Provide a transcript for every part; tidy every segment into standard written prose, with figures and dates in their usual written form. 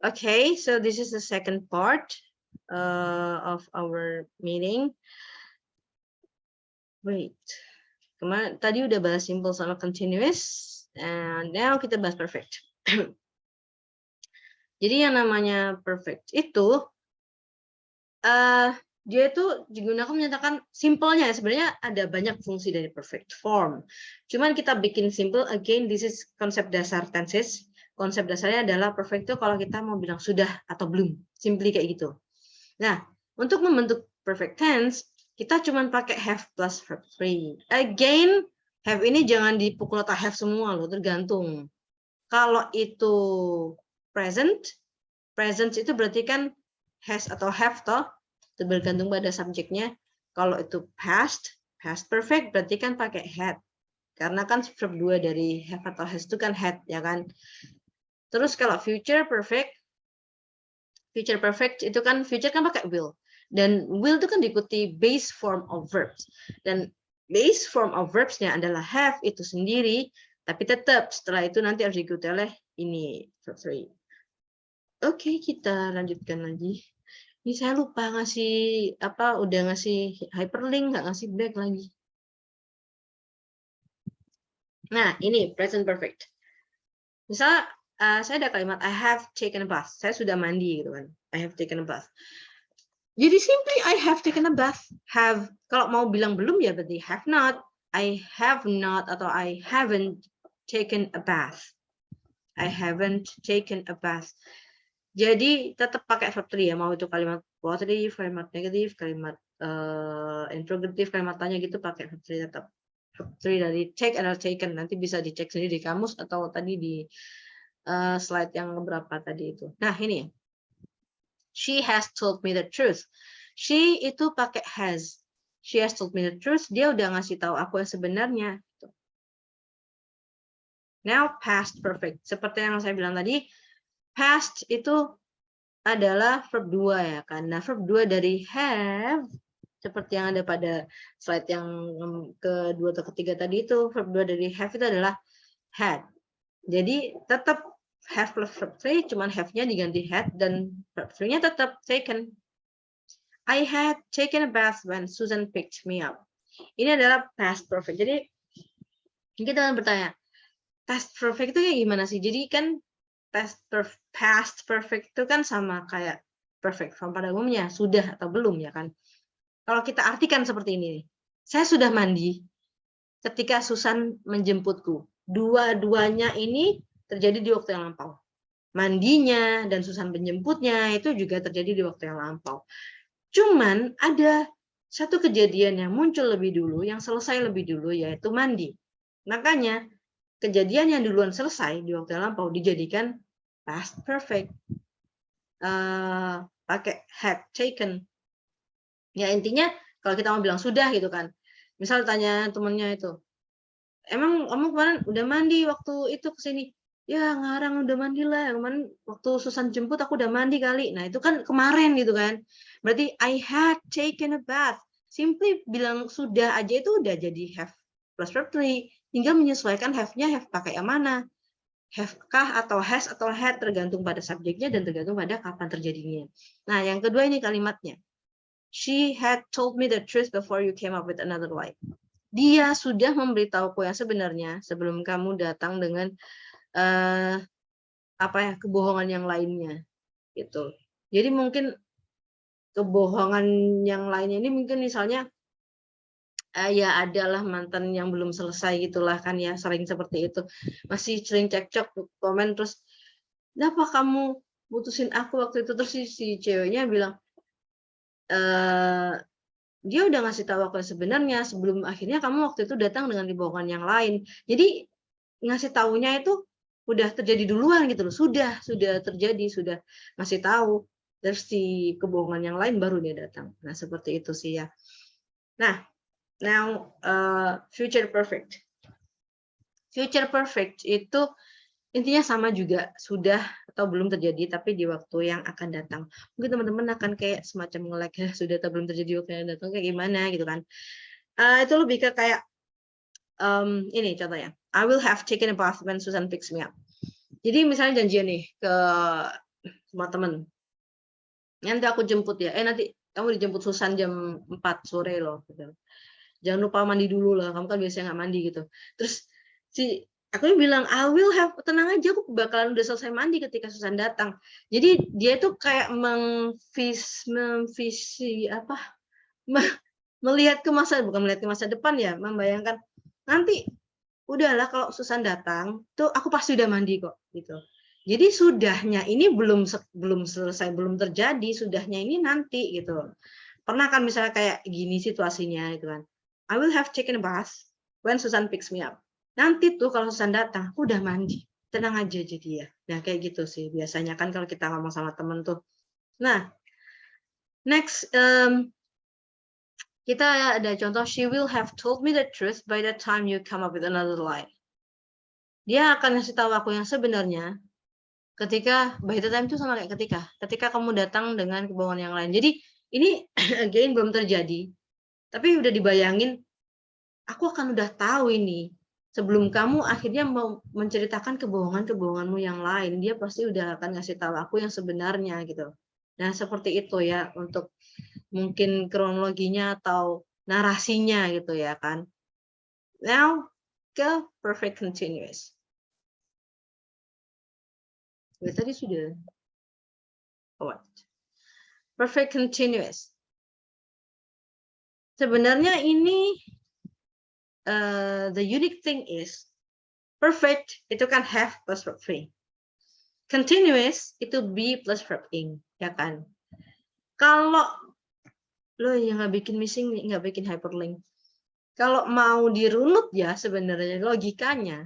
Okay, so this is the second part of our meeting. Wait, kemarin tadi udah bahas simple sama continuous, and now kita bahas perfect. Jadi yang namanya perfect itu dia itu digunakan menyatakan simpelnya. Sebenarnya ada banyak fungsi dari perfect form. Cuman kita bikin simple. Again, this is konsep dasar tenses. Konsep dasarnya adalah perfect itu kalau kita mau bilang sudah atau belum. Simply kayak gitu. Nah, untuk membentuk perfect tense, kita cuma pakai have plus verb 3. Again, have ini jangan dipukul rata have semua loh, tergantung. Kalau itu present itu berarti kan has atau have toh, tergantung pada subjeknya. Kalau itu past perfect berarti kan pakai had. Karena kan verb 2 dari have atau has itu kan had, ya kan? Terus kalau future perfect itu kan future kan pakai will. Dan will itu kan diikuti base form of verbs. Dan base form of verbs-nya adalah have itu sendiri, tapi tetap setelah itu nanti harus diikuti oleh ini verb 3. Oke, kita lanjutkan lagi. Ini saya lupa ngasih udah ngasih hyperlink, nggak ngasih back lagi. Nah, ini present perfect. Misal saya ada kalimat I have taken a bath. Saya sudah mandi gitu kan. I have taken a bath. Jadi simply I have taken a bath. Have, kalau mau bilang belum ya berarti have not. I have not atau I haven't taken a bath. I haven't taken a bath. Jadi tetap pakai verb 3 ya, mau itu kalimat positif, kalimat negatif, kalimat interrogatif, kalimat tanya gitu pakai verb 3 tetap. Verb 3 dari take atau taken, nanti bisa dicek sendiri di kamus atau tadi di slide yang berapa tadi itu. Nah, ini. She has told me the truth. She itu pakai has. She has told me the truth. Dia udah ngasih tahu aku yang sebenarnya. Now past perfect. Seperti yang saya bilang tadi, past itu adalah verb 2 ya kan. Nah, verb 2 dari have seperti yang ada pada slide yang kedua atau ketiga tadi itu, verb 2 dari have itu adalah had. Jadi tetap have plus verb 3, cuman have-nya diganti had dan verb 3-nya tetap taken. I had taken a bath when Susan picked me up. Ini adalah past perfect. Jadi kita akan bertanya, past perfect itu kayak gimana sih? Jadi kan past perfect itu kan sama kayak perfect form pada umumnya, sudah atau belum ya kan? Kalau kita artikan seperti ini, saya sudah mandi ketika Susan menjemputku. Dua-duanya ini terjadi di waktu yang lampau. Mandinya dan Susan menjemputnya itu juga terjadi di waktu yang lampau. Cuman ada satu kejadian yang muncul lebih dulu, yang selesai lebih dulu, yaitu mandi. Makanya kejadian yang duluan selesai di waktu yang lampau dijadikan past perfect. Pakai had taken. Ya intinya kalau kita mau bilang sudah gitu kan. Misal tanya temennya itu, emang kamu kemarin udah mandi waktu itu kesini? Ya ngarang udah mandi lah. Kemarin waktu Susan jemput aku udah mandi kali. Nah itu kan kemarin gitu kan. Berarti I had taken a bath. Simply bilang sudah aja itu udah jadi have plus verb 3. Tinggal menyesuaikan have-nya have pakai yang mana. Have kah atau has atau had tergantung pada subjeknya dan tergantung pada kapan terjadinya. Nah yang kedua ini kalimatnya. She had told me the truth before you came up with another lie. Dia sudah memberitahuku yang sebenarnya sebelum kamu datang dengan kebohongan yang lainnya gitu. Jadi mungkin kebohongan yang lainnya ini mungkin misalnya ya adalah mantan yang belum selesai gitulah kan ya, sering seperti itu. Masih sering cekcok komen terus, "Kenapa kamu putusin aku waktu itu?" Terus si ceweknya bilang dia udah ngasih tahu aku yang sebenarnya sebelum akhirnya kamu waktu itu datang dengan kebohongan yang lain. Jadi ngasih taunya itu udah terjadi duluan gitu loh. Sudah terjadi, sudah ngasih tahu. Terus si kebohongan yang lain baru dia datang. Nah, seperti itu sih ya. Nah, now future perfect. Future perfect itu intinya sama juga, sudah atau belum terjadi tapi di waktu yang akan datang. Mungkin teman-teman akan kayak semacam nge-lag ya, sudah atau belum terjadi waktu yang datang kayak gimana gitu kan. Itu lebih ke kayak ini contohnya. I will have taken a bath when Susan picks me up. Jadi misalnya janjian nih ke sama temen. Nanti aku jemput ya. Nanti kamu dijemput Susan jam 4 sore loh. Gitu. Jangan lupa mandi dulu lah. Kamu kan biasanya nggak mandi gitu. Terus aku bilang, I will have, tenang aja, aku bakalan udah selesai mandi ketika Susan datang. Jadi dia tuh kayak melihat ke masa depan ya, membayangkan nanti udahlah kalau Susan datang tuh aku pasti udah mandi kok gitu. Jadi sudahnya ini belum selesai, belum terjadi, sudahnya ini nanti gitu. Pernah kan misalnya kayak gini situasinya gitu kan. I will have taken a bath when Susan picks me up. Nanti tuh kalau Susan datang, aku udah mandi. Tenang aja jadi ya. Nah, kayak gitu sih biasanya kan kalau kita ngomong sama temen tuh. Nah, next kita ada contoh, she will have told me the truth by the time you come up with another lie. Dia akan ngasih tahu aku yang sebenarnya ketika, by the time itu sama kayak ketika kamu datang dengan kebohongan yang lain. Jadi ini again belum terjadi, tapi udah dibayangin, aku akan udah tahu ini sebelum kamu akhirnya mau menceritakan kebohonganmu yang lain. Dia pasti udah akan ngasih tahu aku yang sebenarnya gitu. Nah seperti itu ya untuk mungkin kronologinya atau narasinya gitu ya kan. Now ke perfect continuous. Tadi sudah. Oh, perfect continuous. Sebenarnya ini the unique thing is perfect itu kan have plus verb 3. Continuous itu be plus verb ing, ya kan? Kalau lo yang nggak bikin missing, nggak bikin hyperlink. Kalau mau dirunut ya sebenarnya logikanya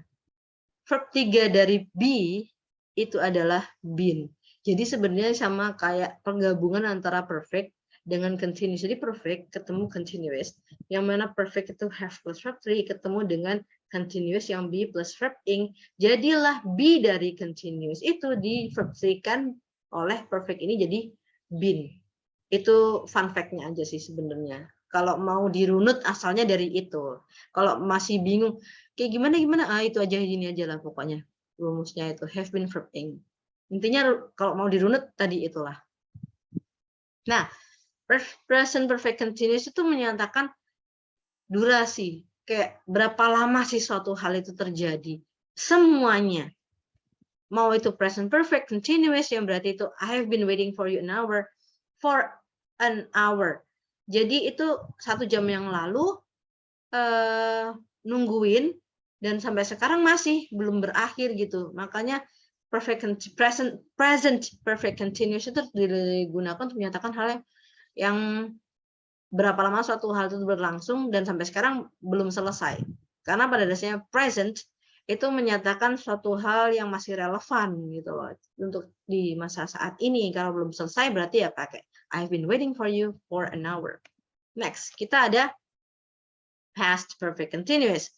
verb 3 dari be itu adalah been. Jadi sebenarnya sama kayak penggabungan antara perfect dengan continuous. Jadi perfect ketemu continuous. Yang mana perfect itu have plus verb 3 ketemu dengan continuous yang be plus verb ing. Jadilah be dari continuous itu di verb 3 kan oleh perfect ini jadi been. Itu fun fact-nya aja sih sebenarnya. Kalau mau dirunut asalnya dari itu. Kalau masih bingung kayak gimana itu aja gini aja lah pokoknya. Rumusnya itu have been verb ing. Intinya kalau mau dirunut tadi itulah. Nah, present perfect continuous itu menyatakan durasi. Kayak berapa lama sih suatu hal itu terjadi. Semuanya. Mau itu present perfect continuous yang berarti itu I have been waiting for you an hour. For an hour. Jadi itu 1 jam yang lalu nungguin dan sampai sekarang masih belum berakhir gitu. Makanya present perfect continuous itu digunakan untuk menyatakan hal yang berapa lama suatu hal itu berlangsung dan sampai sekarang belum selesai. Karena pada dasarnya present itu menyatakan suatu hal yang masih relevan gitu loh untuk di masa saat ini. Kalau belum selesai berarti ya pakai I've been waiting for you for an hour. Next, kita ada past perfect continuous.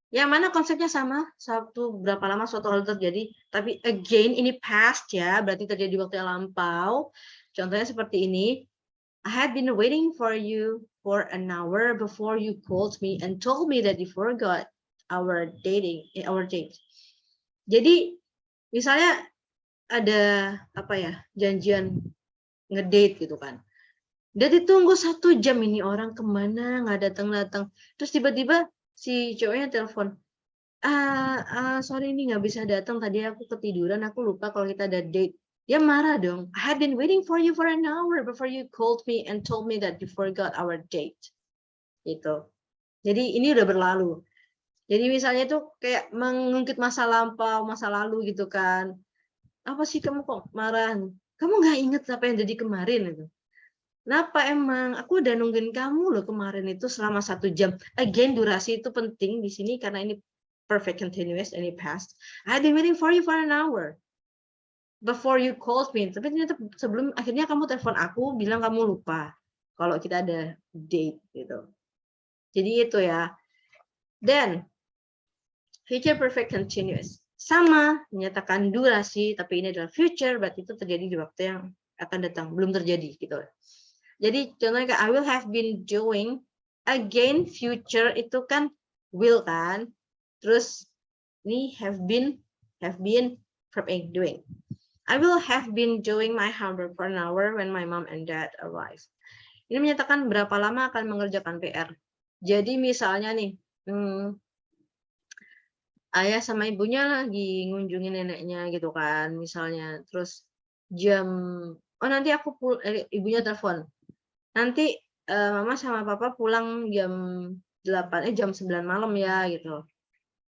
Yang mana konsepnya sama, berapa lama suatu hal terjadi, tapi again ini past ya, berarti terjadi di waktu yang lampau. Contohnya seperti ini, I had been waiting for you for an hour before you called me and told me that you forgot our date. Jadi misalnya ada janjian ngedate gitu kan. Udah ditunggu 1 jam ini orang kemana nggak datang. Terus tiba-tiba si cowoknya telepon, sorry ini nggak bisa datang, tadi aku ketiduran, aku lupa kalau kita ada date. Dia marah dong. I had been waiting for you for an hour before you called me and told me that you forgot our date. Gitu. Jadi ini udah berlalu. Jadi misalnya itu kayak mengungkit masa lalu gitu kan. Apa sih kamu kok marah? Kamu nggak inget apa yang jadi kemarin itu? Kenapa emang? Aku udah nungguin kamu loh kemarin itu selama 1 jam. Again, durasi itu penting di sini karena ini perfect continuous, ini past. I had been waiting for you for an hour before you called me. Tapi ternyata sebelum akhirnya kamu telepon aku bilang kamu lupa kalau kita ada date gitu. Jadi itu ya. Dan future perfect continuous sama menyatakan durasi, tapi ini adalah future, berarti itu terjadi di waktu yang akan datang, belum terjadi gitu. Jadi contohnya kayak I will have been doing, again future itu kan will kan, terus ini have been verb ing doing. I will have been doing my homework for an hour when my mom and dad arrive. Ini menyatakan berapa lama akan mengerjakan PR. Jadi misalnya nih, ayah sama ibunya lagi ngunjungin neneknya gitu kan, misalnya. Terus nanti ibunya telepon. Nanti mama sama papa pulang jam 9 malam ya gitu.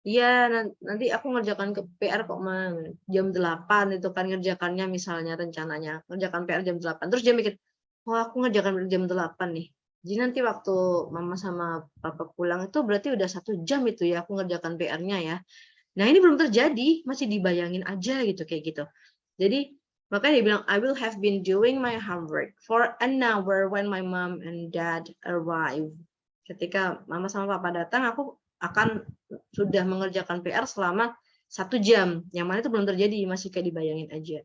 Iya, nanti aku ngerjakan ke PR kok Ma. Jam 8 itu kan ngerjakannya misalnya rencananya. Ngerjakan PR jam 8. Terus dia mikir, wah aku ngerjakan jam 8 nih. Jadi nanti waktu mama sama papa pulang itu berarti udah 1 jam itu ya aku ngerjakan PR-nya ya. Nah ini belum terjadi, masih dibayangin aja gitu kayak gitu. Jadi makanya dia bilang, I will have been doing my homework for an hour when my mom and dad arrive. Ketika mama sama papa datang, aku akan sudah mengerjakan PR selama 1 jam. Yang mana itu belum terjadi, masih kayak dibayangin aja.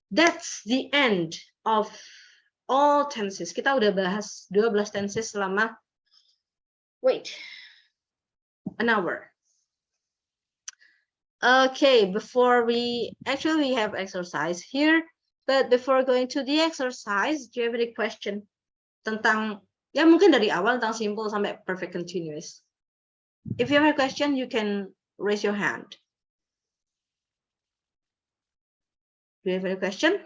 That's the end of all tenses. Kita udah bahas 12 tenses selama an hour. Okay, before we have exercise here, but before going to the exercise, do you have any question tentang ya mungkin dari awal tentang simple sampai perfect continuous? If you have a question, you can raise your hand. Do you have any question?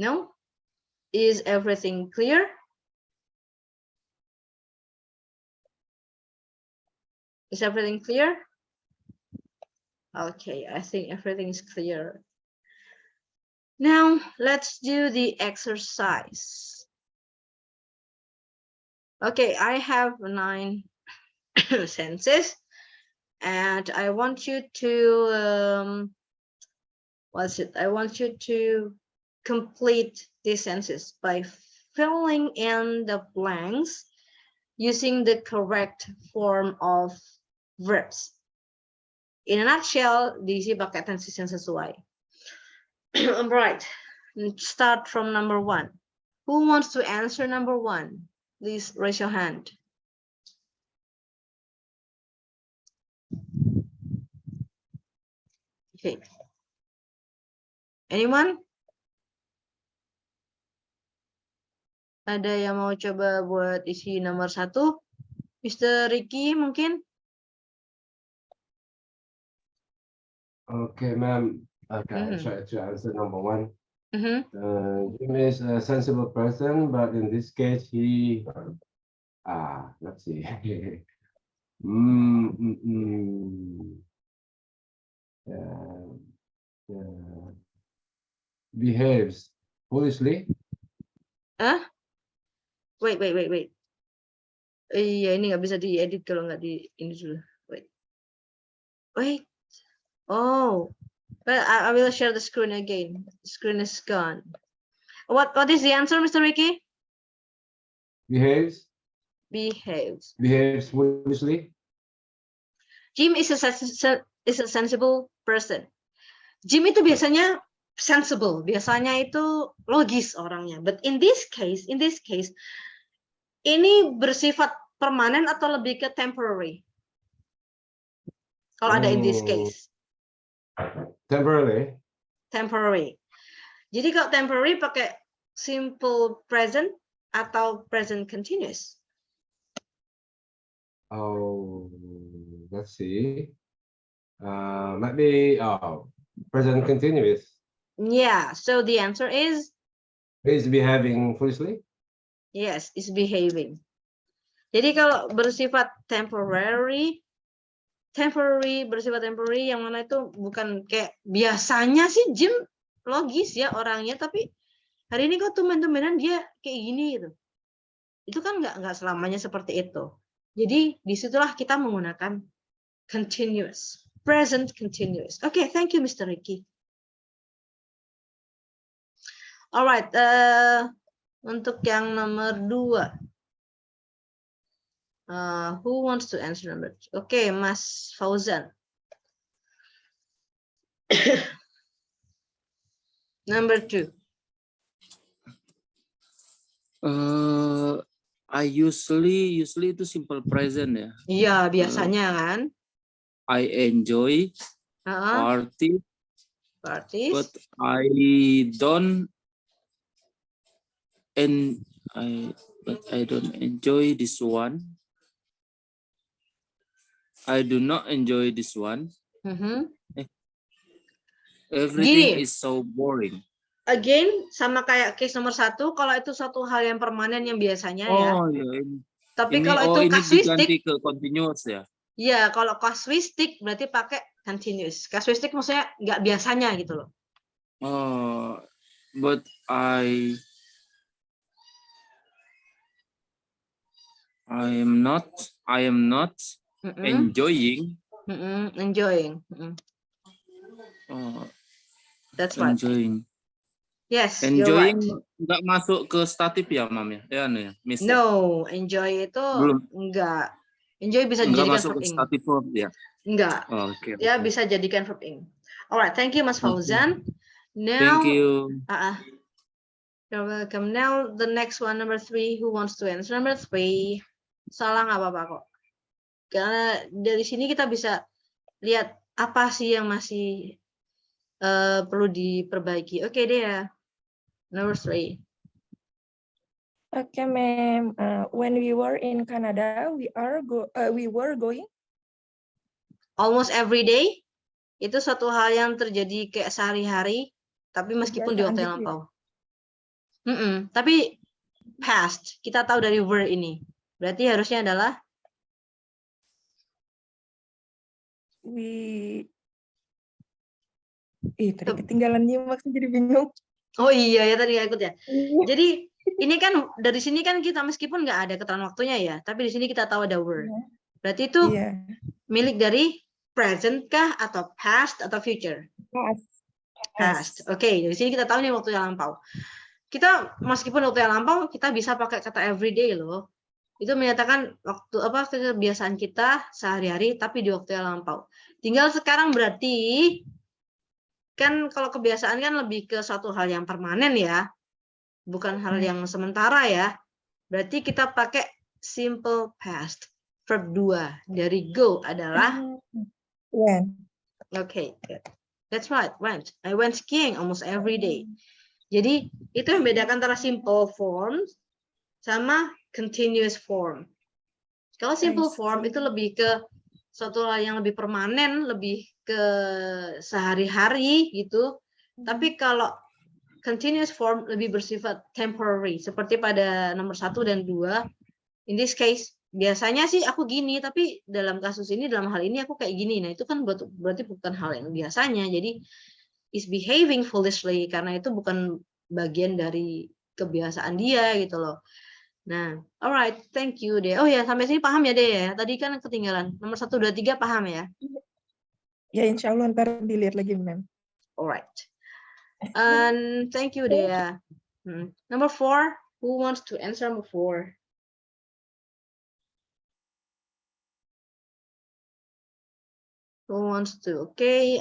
No? Is everything clear? Is everything clear? Okay, I think everything is clear. Now, let's do the exercise. Okay, I have 9 senses, and I want you to I want you to complete these sentences by filling in the blanks using the correct form of verbs. In a nutshell, diisi pakai tenses yang sesuai. Alright, start from number 1. Who wants to answer number 1? Please raise your hand. Okay. Anyone? Ada yang mau coba buat isi nomor 1? Mr. Ricky mungkin? Okay, ma'am. Okay, I'll try to answer number 1. Jim is a sensible person, but in this case, he let's see. Behaves foolishly. Wait. Iya, ini nggak bisa diedit kalau nggak di ini dulu. Wait. Oh, but I will share the screen again. The screen is gone. What is the answer, Mr. Ricky? Behaves foolishly. Jim is a sensible person. Jim itu biasanya sensible, biasanya itu logis orangnya. But in this case, ini bersifat permanen atau lebih ke temporary? Kalau ada in this case. Temporary. Jadi kalau temporary pakai simple present atau present continuous? Oh, let's see. Might be present continuous. Yeah, so the answer is? Is behaving foolishly? Yes, is behaving. Jadi kalau bersifat temporary, bersifat temporary yang mana itu bukan kayak biasanya sih Jim logis ya orangnya, tapi hari ini kok tumben-tumbenan dia kayak gini gitu. Itu kan nggak selamanya seperti itu. Jadi disitulah kita menggunakan continuous, present continuous. Okay, thank you, Mr. Ricky. Alright, untuk yang nomor 2. Who wants to answer number 2? Okay, Mas Fauzan. Number 2. I usually itu simple present ya. Iya, biasanya kan. I enjoy party Parties. But I don't enjoy this one. I do not enjoy this one. Everything Gini. is so boring. Again, sama kayak case nomor 1, kalau itu suatu hal yang permanen yang biasanya ya. Ya. Tapi Ini, kalau itu ini casuistic, diganti ke continuous ya? Ya, kalau casuistic berarti pakai continuous. Casuistic maksudnya nggak biasanya gitu loh. Oh, but I am not enjoying. Enjoying. Oh, That's right. enjoying. Yes, Enjoying you're right. nggak masuk ke statif ya, Mam ya? Ya, nih, Mister. No, enjoy itu Belum. enggak. Enjoy bisa Nggak dijadikan masuk verb ke ing. statif verb ya? Enggak. Oke. Ya bisa jadikan verb ing. Alright, thank you Mas Fauzan. Now, Thank you. You're welcome. Now the next one, number 3. Who wants to answer? Number 3. Salah nggak apa-apa kok. Karena dari sini kita bisa lihat apa sih yang masih perlu diperbaiki. Oke deh ya. Number 3. Okay, ma'am. When we were in Canada, we were going Almost every day. Itu suatu hal yang terjadi kayak sehari-hari, tapi meskipun di waktu yang lampau. Tapi past, kita tahu dari were ini. Berarti harusnya adalah tadi ketinggalan nyimak jadi bingung. Oh iya ya tadi nggak ikut ya. Jadi ini kan dari sini kan kita meskipun nggak ada keterangan waktunya ya, tapi di sini kita tahu ada were. Berarti itu milik dari present kah atau past atau future? Past. Oke, dari sini kita tahu nih waktu yang lampau. Kita meskipun waktu yang lampau kita bisa pakai kata everyday loh. Itu menyatakan waktu kebiasaan kita sehari-hari tapi di waktu yang lampau. Tinggal sekarang berarti kan kalau kebiasaan kan lebih ke suatu hal yang permanen ya. Bukan hal yang sementara ya. Berarti kita pakai simple past. Verb 2 dari go adalah went. Okay, good. That's right, went. I went skiing almost every day. Jadi itu yang membedakan antara simple form sama continuous form. Kalau simple form itu lebih ke suatu hal yang lebih permanen, lebih ke sehari-hari gitu. Tapi kalau continuous form lebih bersifat temporary, seperti pada nomor 1 dan 2. In this case, biasanya sih aku gini, tapi dalam kasus ini, dalam hal ini aku kayak gini. Nah, itu kan berarti bukan hal yang biasanya. Jadi, is behaving foolishly, karena itu bukan bagian dari kebiasaan dia gitu loh. Nah, alright, thank you deh. Oh ya, sampai sini paham ya deh ya? Tadi kan ketinggalan. Nomor 1, 2, 3 paham ya? Ya, insya Allah ntar dilihat lagi, ma'am. Alright. And thank you deh ya. Number 4, who wants to answer number 4? Who wants to? Okay,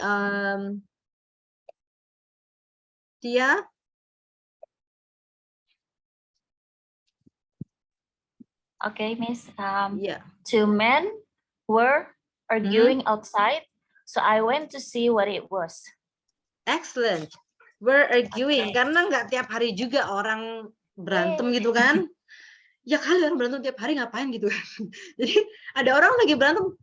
Tia? Okay, Miss. Yeah. 2 men were arguing outside, so I went to see what it was. Excellent. Were arguing, karena nggak tiap hari juga orang berantem gitu kan? Ya kali orang berantem tiap hari ngapain gitu kan? Jadi ada orang lagi berantem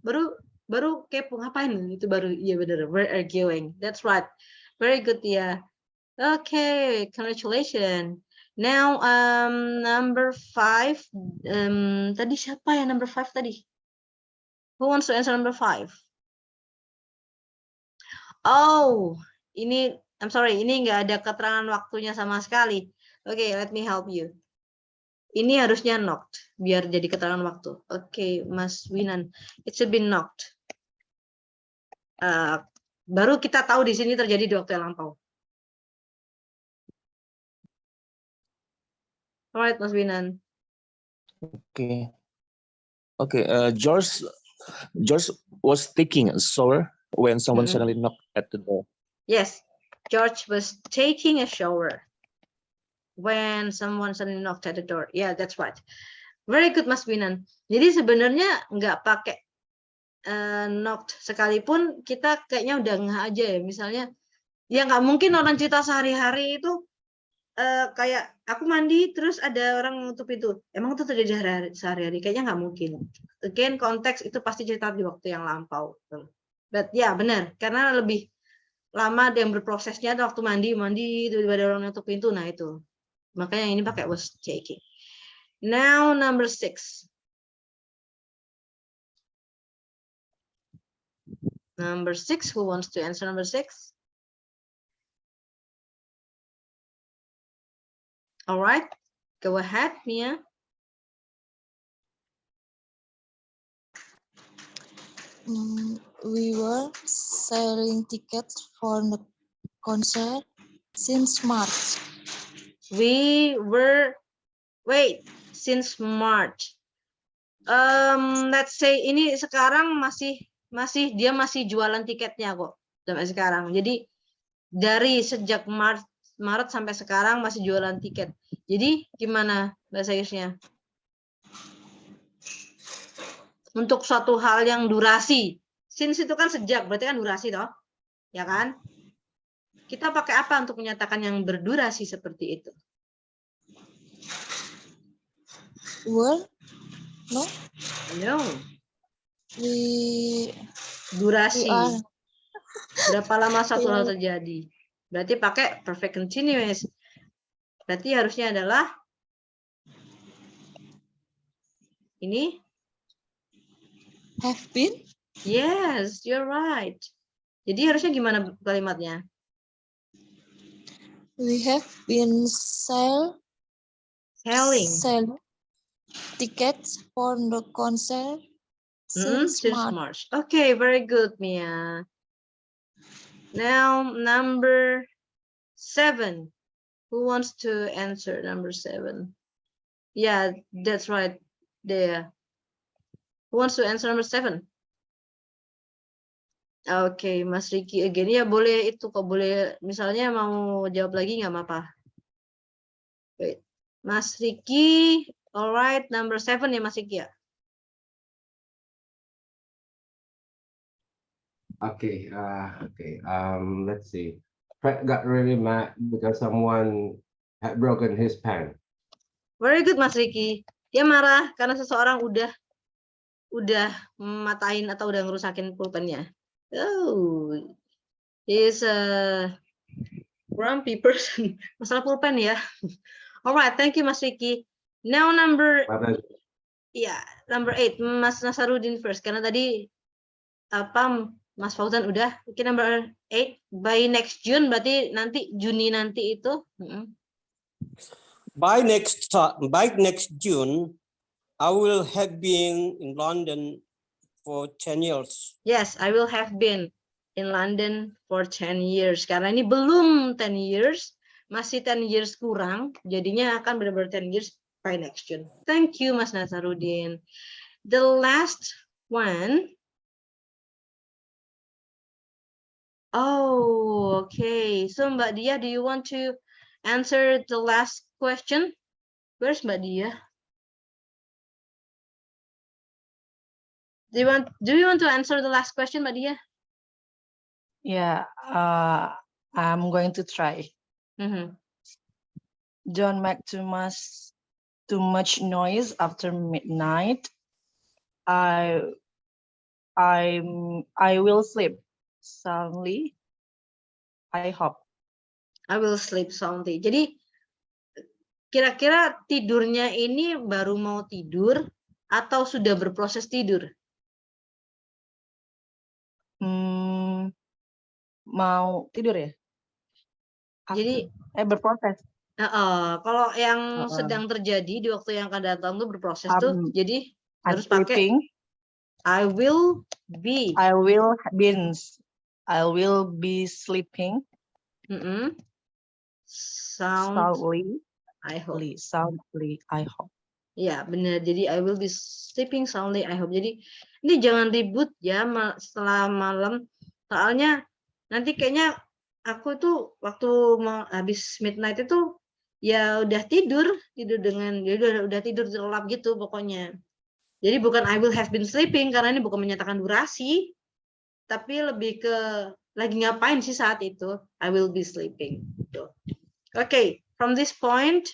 baru kepo ngapain itu baru iya benar. Were arguing. That's right. Very good ya. Okay, congratulations. Now number 5. Tadi siapa ya number 5 tadi? Who wants to answer number 5? Oh, ini I'm sorry, ini nggak ada keterangan waktunya sama sekali. Okay, let me help you. Ini harusnya knocked biar jadi keterangan waktu. Okay, Mas Winan, it's been knocked. Baru kita tahu di sini terjadi di waktu yang lampau. Alright, Mas Winan. Okay. George was taking a shower when someone suddenly knocked at the door. Yes, George was taking a shower when someone suddenly knocked at the door. Yeah, that's right. Very good, Mas Winan. Jadi sebenarnya nggak pakai knocked sekalipun kita kayaknya udah ngeh aja ya. Misalnya Ya nggak mungkin orang cerita sehari-hari itu kayak aku mandi terus ada orang nutup pintu. Emang itu terjadi sehari-hari? Kayaknya nggak mungkin. Again, konteks itu pasti cerita di waktu yang lampau. But ya benar, karena lebih lama yang berprosesnya waktu mandi tiba-tiba ada orang nutup pintu. Nah itu. Makanya ini pakai was taking. Now number 6. Number 6, who wants to answer number 6? All right, go ahead, Mia. We were selling tickets for the concert since March. We were, wait, since March. Let's say ini sekarang dia masih jualan tiketnya kok sampai sekarang. Jadi dari sejak Maret sampai sekarang masih jualan tiket. Jadi gimana bahasa Inggrisnya? Untuk suatu hal yang durasi. Since itu kan sejak, berarti kan durasi toh? Ya kan? Kita pakai apa untuk menyatakan yang berdurasi seperti itu? Well, no. No. Durasi. We are. Berapa lama satu hal terjadi? Berarti pakai perfect continuous. Berarti harusnya adalah ini. Have been. Yes, you're right. Jadi harusnya gimana kalimatnya? We have been selling tickets for the concert since March. Okay, very good, Mia. Now, number 7. Who wants to answer number 7? Yeah, that's right. There. Who wants to answer number 7? Okay, Mas Riki again. Ya boleh itu kok, boleh misalnya mau jawab lagi nggak apa-apa. Wait. Mas Riki, alright, number 7 ya Mas Riki ya. Okay, let's see. Fred got really mad because someone had broken his pen. Very good, Mas Riki. Dia marah karena seseorang udah matahin atau udah ngerusakin pulpennya. Oh, he's a grumpy person. Masalah pulpen ya. Alright, thank you, Mas Riki. Now number 8, Mas Nasarudin first. Karena tadi Mas Fauzan udah. Oke, number 8, by next June, berarti nanti Juni nanti itu. By next June, I will have been in London for 10 years. Yes, I will have been in London for 10 years. Karena ini belum 10 years, masih 10 years kurang, jadinya akan benar-benar 10 years by next June. Thank you, Mas Nasarudin. The last one. Oh, okay. So Mbak Dia, do you want to answer the last question? Where's Mbak Dia? Do you want to answer the last question, Mbak Dia? Yeah, I'm going to try. Don't make too much noise after midnight. I will sleep soundly. I hope. I will sleep soundly. Jadi kira-kira tidurnya ini baru mau tidur atau sudah berproses tidur? Mau tidur ya? Jadi berproses. Kalau yang sedang terjadi di waktu yang akan datang tuh berproses tuh, jadi harus pakai I will be sleeping. Soundly. I hope. Ya benar. Jadi I will be sleeping soundly. I hope. Jadi ini jangan ribut ya setelah malam. Soalnya nanti kayaknya aku tuh waktu habis midnight itu ya udah tidur dengan udah tidur terlelap gitu pokoknya. Jadi bukan I will have been sleeping karena ini bukan menyatakan durasi, tapi lebih ke lagi ngapain sih saat itu? I will be sleeping. Gitu. Okay, from this point,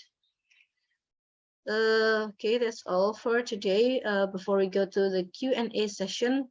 okay, that's all for today. Before we go to the Q&A session,